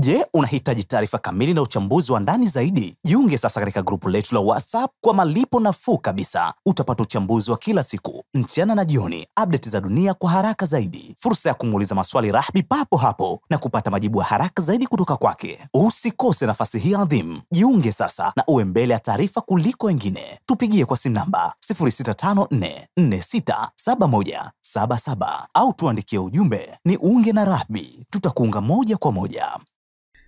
Je, unahitaji taarifa kamili na uchambuzi wa ndani zaidi? Jiunge sasa katika grupu letu la WhatsApp kwa malipo nafuu kabisa. Utapata uchambuzi wa kila siku, mchana na jioni, update za dunia kwa haraka zaidi, fursa ya kumuuliza maswali Rahby papo hapo na kupata majibu ya haraka zaidi kutoka kwake. Usikose nafasi hii adhimu. Jiunge sasa na uwe mbele ya taarifa kuliko wengine. Tupigie kwa simu namba 0654467177 au tuandikie ujumbe ni unge na Rahby. Tutakuunga moja kwa moja.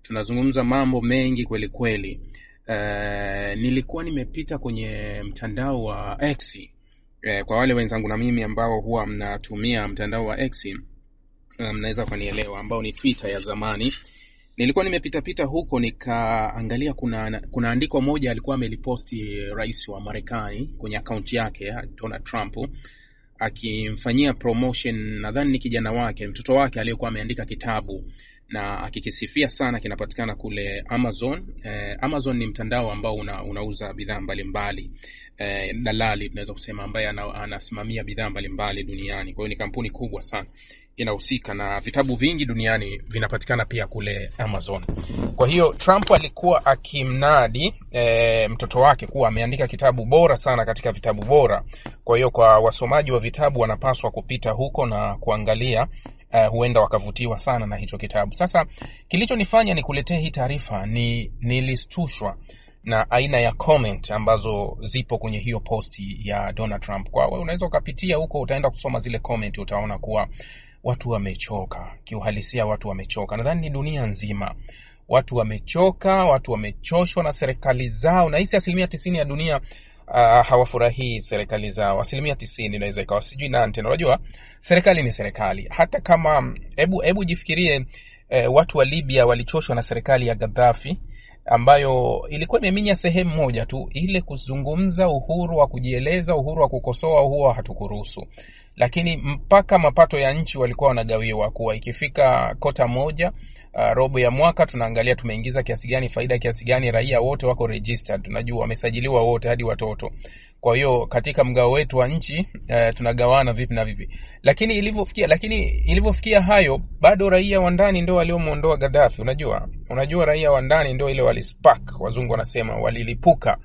Tunazungumza mambo mengi kweli kweli. Nilikuwa nimepita kwenye mtandao wa X. Kwa wale wenzangu na mimi ambao huwa mnatumia mtandao wa X, mnaweza kunielewa, ambao ni Twitter ya zamani. Nilikuwa nimepita huko nikaangalia kuna andiko moja alikuwa ameliposti rais wa Marekani kwenye account yake, Donald Trump, akimfanyia promotion, nadhani ni kijana wake, mtoto wake aliyekuwa ameandika kitabu, na akikisifia sana. Kinapatikana kule Amazon. Amazon ni mtandao ambao unauza bidhaa mbalimbali. Dalali tunaweza kusema, ambaye anasimamia bidhaa mbalimbali duniani. Kwa hiyo ni kampuni kubwa sana, inahusika na vitabu vingi duniani vinapatikana pia kule Amazon. Kwa hiyo Trump alikuwa akimnadi mtoto wake kuwa ameandika kitabu bora sana katika vitabu bora. Kwa hiyo kwa wasomaji wa vitabu wanapaswa kupita huko na kuangalia, huenda wakavutiwa sana na hicho kitabu. Sasa kilichonifanya nikuletee hii taarifa nilistushwa na aina ya comment ambazo zipo kwenye hiyo posti ya Donald Trump. Kwa wewe unaweza ukapitia huko, utaenda kusoma zile comment, utaona kuwa watu wamechoka. Kiuhalisia watu wamechoka. Nadhani ni dunia nzima. Watu wamechoka, watu wamechoshwa na serikali zao. Na hisi 90% ya dunia hawafurahii serikali zao. 90% inaweza ikawa sijui nani tena. Unajua serikali ni serikali. Hata kama hebu jifikirie, watu wa Libya walichoshwa na serikali ya Gaddafi, ambayo ilikuwa imeminya sehemu moja tu, ile kuzungumza, uhuru wa kujieleza, uhuru wa kukosoa, huo hatukuruhusu. Lakini mpaka mapato ya nchi walikuwa wanagawiwa, kuwa ikifika kota moja, robo ya mwaka, tunaangalia tumeingiza kiasi gani, faida kiasi gani, raia wote wako registered, tunajua wamesajiliwa wote hadi watoto. Kwa hiyo katika mgao wetu wa nchi tunagawana vipi na vipi. Lakini ilivyofikia hayo, bado raia wa ndani ndio waliomuondoa Gaddafi. Unajua raia wa ndani ndio ile walispark, wazungu wanasema walilipuka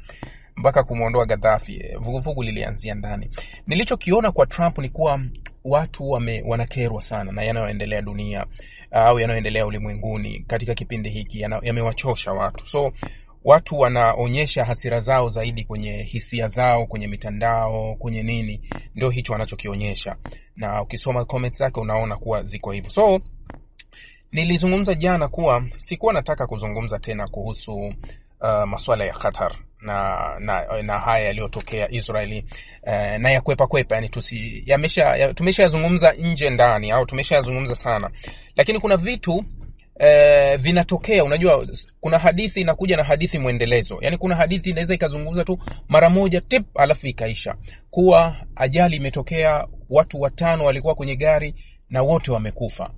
mpaka kumuondoa Gaddafi. Vuguvugu lilianzia ndani. Nilichokiona kwa Trump ni kuwa watu wanakerwa sana na yanayoendelea dunia au yanayoendelea ulimwenguni katika kipindi hiki, yamewachosha watu. So watu wanaonyesha hasira zao zaidi kwenye hisia zao, kwenye mitandao, kwenye nini, ndio hicho wanachokionyesha. Na ukisoma comments zake unaona kuwa ziko hivyo. So nilizungumza jana sikuwa nataka kuzungumza tena kuhusu masuala ya Qatar na haya yaliyotokea Israeli, na ya kwepa, yani tumeshayazungumza nje ndani, au tumeshayazungumza sana. Lakini kuna vitu vinatokea. Unajua kuna hadithi inakuja na hadithi muendelezo. Yani kuna hadithi inaweza ikazungumza tu mara moja alafu ikaisha. Kuwa ajali imetokea, watu 5 walikuwa kwenye gari na wote wamekufa.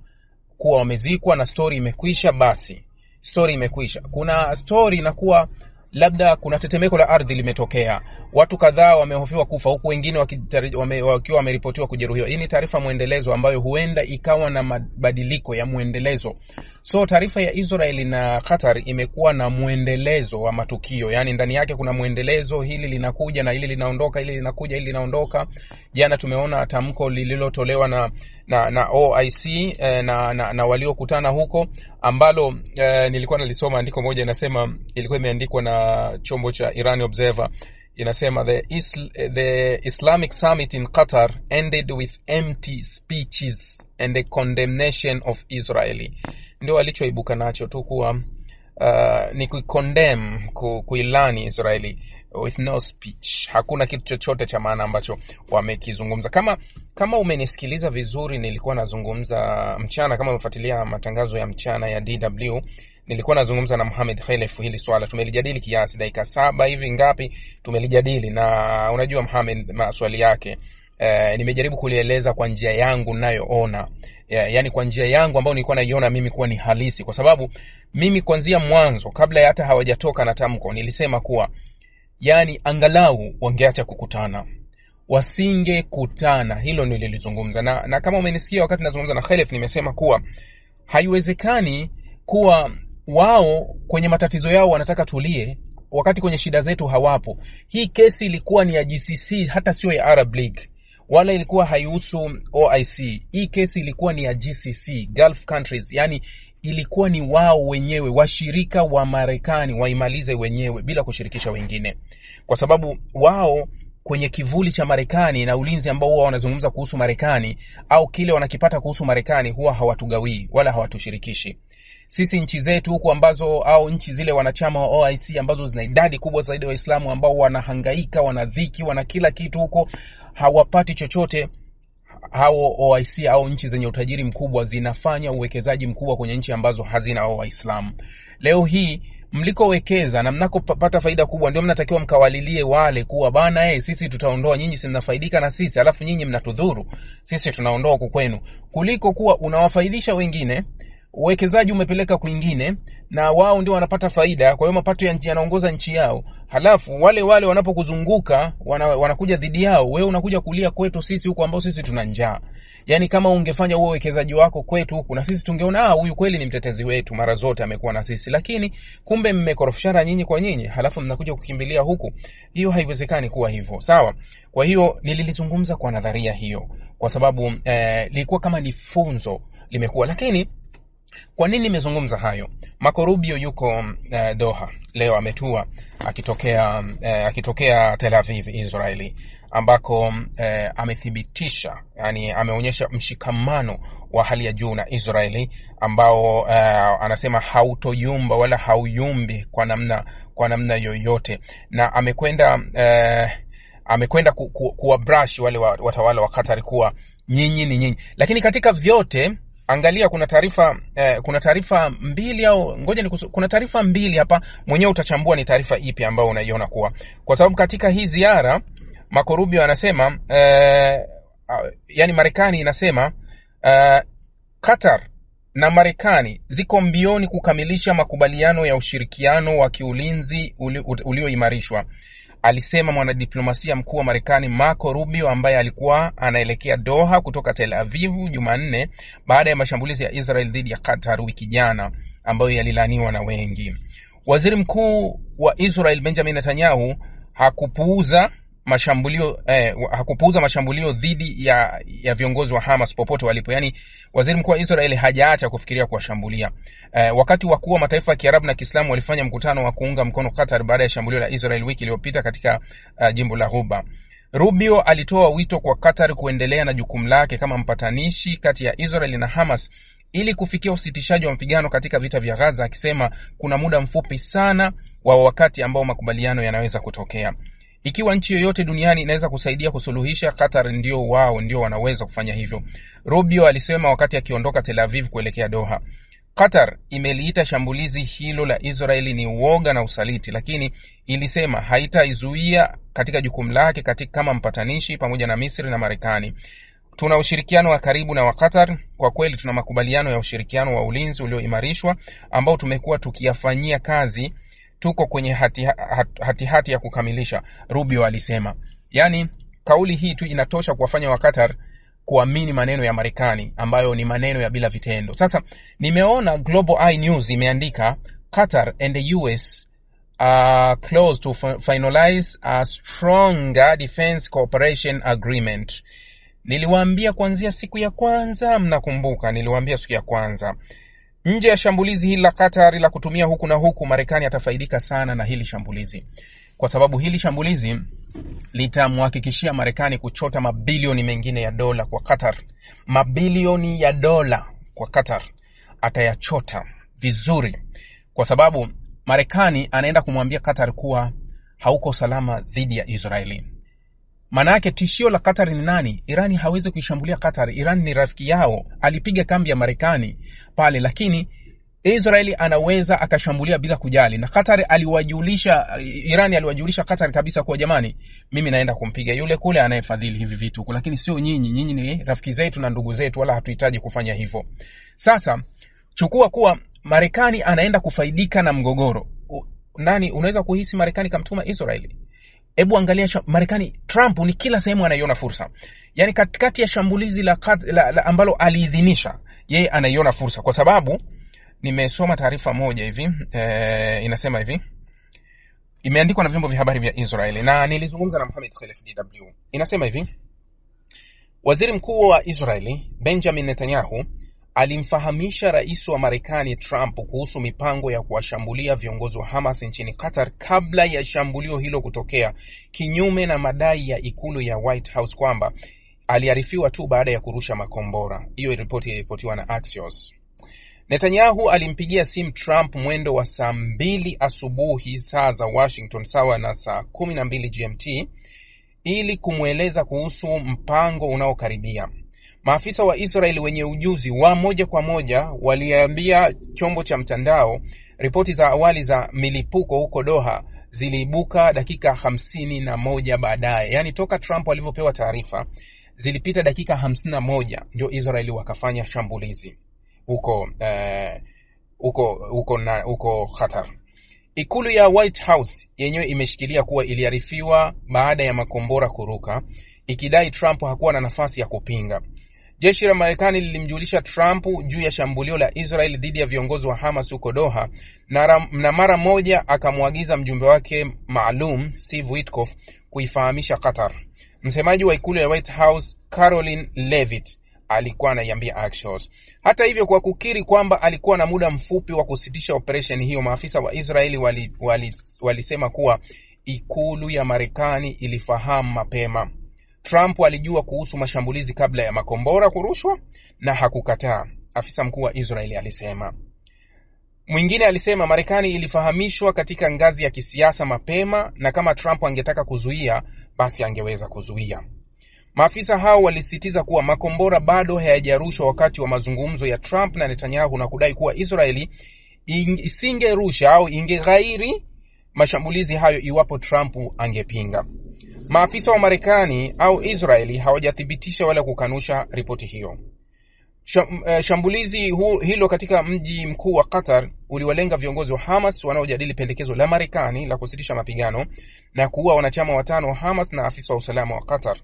Kuwa wamezikwa na story imekwisha, basi story imekwisha. Kuna story inakuwa labda kuna tetemeko la ardhi limetokea, watu kadhaa wamehofiwa kufa, huku wengine wakiwa wameripotiwa kujeruhiwa. Hii ni taarifa muendelezo ambayo huenda ikawa na mabadiliko ya muendelezo. So taarifa ya Israeli na Qatar imekuwa na muendelezo wa matukio. Yani ndani yake kuna muendelezo, hili linakuja na hili linaondoka, hili linakuja, hili linaondoka. Jana tumeona tamko lililotolewa na OIC na waliokutana huko, ambalo nilikuwa nalisoma andiko moja, inasema, ilikuwa imeandikwa na chombo cha Iran Observer. Inasema the Islamic Summit in Qatar ended with empty speeches and the condemnation of Israeli. Ndio walichoibuka nacho tu, kuwa ni kucondemn, kuilani Israeli with no speech. Hakuna kitu chochote cha maana ambacho wamekizungumza. Kama umenisikiliza vizuri, nilikuwa nazungumza mchana, kama umefuatilia matangazo ya mchana ya DW, nilikuwa nazungumza na Mohamed Khalef hili swala. Tumelijadili kiasi dakika 7 hivi ngapi tumelijadili, na unajua Mohamed maswali yake nimejaribu kulieleza kwa njia yangu ninayoona, yani kwa njia yangu ambayo nilikuwa naiona mimi kuwa ni halisi. Kwa sababu mimi kuanzia mwanzo, kabla hata hawajatoka na tamko, nilisema kuwa yani angalau wangeacha kukutana, wasingekutana. Hilo nililizungumza na kama umenisikia wakati nazungumza na Khalef, nimesema kuwa haiwezekani kuwa wao kwenye matatizo yao wanataka tulie, wakati kwenye shida zetu hawapo. Hii kesi ilikuwa ni ya GCC, hata sio ya Arab League, wala ilikuwa haihusu OIC. Hii kesi ilikuwa ni ya GCC, Gulf countries, yani ilikuwa ni wao wenyewe, washirika wa Marekani waimalize wenyewe bila kushirikisha wengine, kwa sababu wao kwenye kivuli cha Marekani na ulinzi ambao huwa wanazungumza kuhusu Marekani au kile wanakipata kuhusu Marekani huwa hawatugawii wala hawatushirikishi. Sisi nchi zetu huko ambazo au nchi zile wanachama wa OIC ambazo zina idadi kubwa zaidi ya Waislamu ambao wanahangaika, wanadhiki, wana kila kitu huko, hawapati chochote. Hao OIC au nchi zenye utajiri mkubwa zinafanya uwekezaji mkubwa kwenye nchi ambazo hazina Waislamu. Leo hii mlikowekeza na mnakopata faida kubwa ndio mnatakiwa mkawalilie wale kuwa bana sisi tutaondoa, nyinyi si mnafaidika na sisi, alafu nyinyi mnatudhuru, sisi tunaondoa huko kwenu, kuliko kuwa unawafaidisha wengine, uwekezaji umepeleka kwingine na wao ndio wanapata faida, kwa hiyo mapato yanaongoza nchi yao. Halafu wale wanapokuzunguka wanakuja dhidi yao, wewe unakuja kulia kwetu sisi huko ambao sisi tuna njaa. Yani kama ungefanya huo uwekezaji wako kwetu huko na sisi tungeona huyu kweli ni mtetezi wetu, mara zote amekuwa na sisi, lakini kumbe mmekorofishana nyinyi kwa nyinyi, halafu mnakuja kukimbilia huku. Hiyo haiwezekani kuwa hivyo, sawa? Kwa hiyo nililizungumza kwa nadharia hiyo kwa sababu lilikuwa kama ni funzo limekuwa. Lakini kwa nini nimezungumza hayo? Marco Rubio yuko Doha leo, ametua akitokea Tel Aviv, Israeli, ambako amethibitisha, yani ameonyesha mshikamano wa hali ya juu na Israeli ambao anasema hautoyumba wala hauyumbi kwa namna yoyote, na amekwenda kuwabrush wale watawala wa Qatar kuwa nyinyi ni nyinyi. Lakini katika vyote angalia, kuna taarifa mbili au kuna taarifa mbili hapa, mwenyewe utachambua ni taarifa ipi ambayo unaiona kuwa, kwa sababu katika hii ziara Marco Rubio anasema yani Marekani inasema Qatar na Marekani ziko mbioni kukamilisha makubaliano ya ushirikiano wa kiulinzi ulioimarishwa, alisema mwanadiplomasia mkuu wa Marekani Marco Rubio ambaye alikuwa anaelekea Doha kutoka Tel Aviv Jumanne baada ya mashambulizi ya Israel dhidi ya Qatar wiki jana ambayo yalilaniwa na wengi. Waziri Mkuu wa Israel Benjamin Netanyahu hakupuuza mashambulio dhidi ya viongozi wa Hamas popote walipo. Yani waziri mkuu wa Israel hajaacha kufikiria kuwashambulia. Wakati wakuu wa mataifa ya Kiarabu na Kiislamu walifanya mkutano wa kuunga mkono Qatar baada ya shambulio la Israel wiki iliyopita katika jimbo la Ghuba, Rubio alitoa wito kwa Qatar kuendelea na jukumu lake kama mpatanishi kati ya Israel na Hamas ili kufikia usitishaji wa mapigano katika vita vya Gaza, akisema kuna muda mfupi sana wa wakati ambao makubaliano yanaweza kutokea. Ikiwa nchi yoyote duniani inaweza kusaidia kusuluhisha, Qatar ndio wanaweza kufanya hivyo, Rubio alisema wakati akiondoka Tel Aviv kuelekea Doha. Qatar imeliita shambulizi hilo la Israeli ni uoga na usaliti, lakini ilisema haitaizuia katika jukumu lake kama mpatanishi pamoja na Misri na Marekani. Tuna ushirikiano wa karibu na wa Qatar. Kwa kweli tuna makubaliano ya ushirikiano wa ulinzi ulioimarishwa ambao tumekuwa tukiyafanyia kazi. Tuko kwenye hati ya kukamilisha, Rubio alisema. Yani kauli hii tu inatosha kuwafanya wa Qatar kuamini maneno ya Marekani ambayo ni maneno ya bila vitendo. Sasa nimeona Global Eye News imeandika Qatar and the US are close to finalize a stronger defense cooperation agreement. Niliwaambia kuanzia siku ya kwanza, mnakumbuka niliwaambia siku ya kwanza, nje ya shambulizi hili la Qatar la kutumia huku na huku, Marekani atafaidika sana na hili shambulizi, kwa sababu hili shambulizi litamhakikishia Marekani kuchota mabilioni mengine ya dola kwa Qatar. Mabilioni ya dola kwa Qatar atayachota vizuri, kwa sababu Marekani anaenda kumwambia Qatar kuwa hauko salama dhidi ya Israeli. Maana yake tishio la Qatar ni nani? Irani hawezi kuishambulia Qatar. Irani ni rafiki yao, alipiga kambi ya Marekani pale, lakini Israeli anaweza akashambulia bila kujali. Na Qatar Irani aliwajulisha Qatar kabisa kwa jamani, mimi naenda kumpiga yule kule anayefadhili hivi vitu, lakini sio nyinyi. Nyinyi ni rafiki zetu na ndugu zetu, wala hatuhitaji kufanya hivyo. Sasa chukua kuwa Marekani anaenda kufaidika na mgogoro. Nani unaweza kuhisi Marekani kamtuma Israeli? Hebu angalia Marekani, Trump ni kila sehemu anaiona fursa. Yani katikati ya shambulizi la ambalo aliidhinisha, yeye anaiona fursa, kwa sababu nimesoma taarifa moja hivi, inasema hivi, imeandikwa na vyombo vya habari vya Israeli na nilizungumza na Mohamed Khalef DW. Inasema hivi: Waziri Mkuu wa Israeli Benjamin Netanyahu alimfahamisha rais wa Marekani Trump kuhusu mipango ya kuwashambulia viongozi wa Hamas nchini Qatar kabla ya shambulio hilo kutokea, kinyume na madai ya ikulu ya White House kwamba aliarifiwa tu baada ya kurusha makombora. Hiyo ripoti ilipotiwa na Axios. Netanyahu alimpigia simu Trump mwendo wa saa 2 asubuhi saa za Washington, sawa na saa 12 GMT, ili kumweleza kuhusu mpango unaokaribia. Maafisa wa Israeli wenye ujuzi wa moja kwa moja waliambia chombo cha mtandao ripoti za awali za milipuko huko Doha ziliibuka dakika 51 baadaye. Yani toka Trump alivyopewa taarifa zilipita dakika 51 ndio Israeli wakafanya shambulizi huko Qatar. Ikulu ya White House yenyewe imeshikilia kuwa iliarifiwa baada ya makombora kuruka, ikidai Trump hakuwa na nafasi ya kupinga. Jeshi la Marekani lilimjulisha Trump juu ya shambulio la Israel dhidi ya viongozi wa Hamas huko Doha, na mara moja akamwagiza mjumbe wake maalum Steve Witkoff kuifahamisha Qatar. Msemaji wa ikulu ya White House Caroline Levitt alikuwa anaiambia Axios. Hata hivyo, kwa kukiri kwamba alikuwa na muda mfupi wa kusitisha operation hiyo, maafisa wa Israeli walisema kuwa ikulu ya Marekani ilifahamu mapema. Trump alijua kuhusu mashambulizi kabla ya makombora kurushwa na hakukataa, afisa mkuu wa Israeli alisema. Mwingine alisema Marekani ilifahamishwa katika ngazi ya kisiasa mapema, na kama Trump angetaka kuzuia basi angeweza kuzuia. Maafisa hao walisisitiza kuwa makombora bado hayajarushwa wakati wa mazungumzo ya Trump na Netanyahu, na kudai kuwa Israeli isingerusha au ingeghairi mashambulizi hayo iwapo Trump angepinga. Maafisa wa Marekani au Israeli hawajathibitisha wala kukanusha ripoti hiyo. Shambulizi hilo katika mji mkuu wa Qatar uliwalenga viongozi wa Hamas wanaojadili pendekezo la Marekani la kusitisha mapigano na kuua wanachama 5 wa Hamas na afisa wa usalama wa Qatar.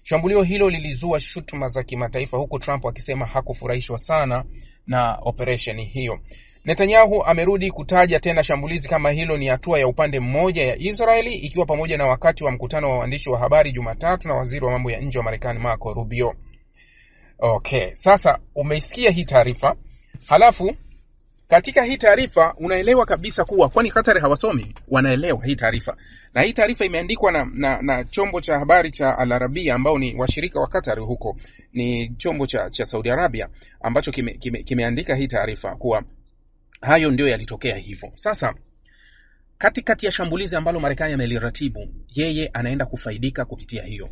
Shambulio hilo lilizua shutuma za kimataifa, huku Trump akisema hakufurahishwa sana na operation hiyo. Netanyahu amerudi kutaja tena shambulizi kama hilo ni hatua ya upande mmoja ya Israeli, ikiwa pamoja na wakati wa mkutano wa waandishi wa habari Jumatatu na waziri wa mambo ya nje wa Marekani Marco Rubio. Okay, sasa umeisikia hii taarifa. Halafu katika hii taarifa unaelewa kabisa kuwa kwani Qatar hawasomi, wanaelewa hii taarifa. Na hii taarifa imeandikwa na chombo cha habari cha Al Arabia ambao ni washirika wa Qatar huko. Ni chombo cha Saudi Arabia ambacho kimeandika hii taarifa kuwa hayo ndio yalitokea hivyo. Sasa katikati ya shambulizi ambalo Marekani ameliratibu, yeye anaenda kufaidika kupitia hiyo.